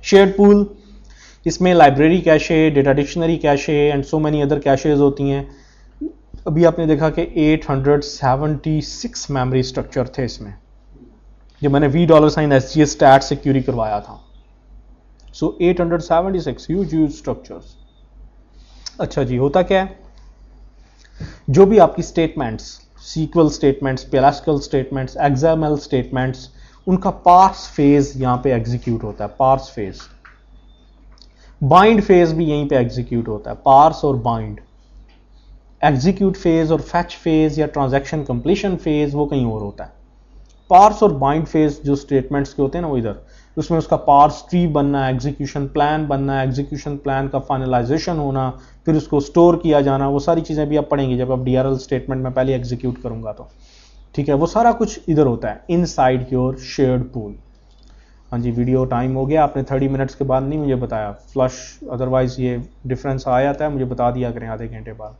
शेयर्ड पूल, इसमें library cache, data dictionary cache and so many other caches होती हैं। अभी आपने देखा कि 876 मेमोरी स्ट्रक्चर थे इसमें, जो मैंने $SGS स्टैट से क्यूरी करवाया था। So 876 huge structures. अच्छा जी, होता क्या है, जो भी आपकी statements, sequel statements, Pascal statements, XML statements, उनका पार्स फेज यहां पे एग्जीक्यूट होता है। पार्स फेज, बाइंड फेज भी यहीं पे एग्जीक्यूट होता है। पार्स और बाइंड, एग्जीक्यूट फेज और फैच फेज या ट्रांजैक्शन कंप्लीशन फेज वो कहीं और होता है। पार्स और बाइंड फेज जो स्टेटमेंट्स के होते हैं ना वो इधर, उसमें उसका पार्स ट्री बनना, एग्जीक्यूशन प्लान बनना, एग्जीक्यूशन प्लान का फाइनलाइजेशन होना, फिर उसको स्टोर किया जाना, वो सारी चीजें भी आप पढ़ेंगे जब आप DRL स्टेटमेंट में पहले एग्जीक्यूट करूंगा तो, ठीक है। वो सारा कुछ इधर होता है इनसाइड योर शेयर्ड पूल। हाँ जी, वीडियो टाइम हो गया, आपने 30 मिनट्स के बाद नहीं मुझे बताया फ्लश, अदरवाइज ये डिफरेंस आ जाता है, मुझे बता दिया करें आधे घंटे बाद।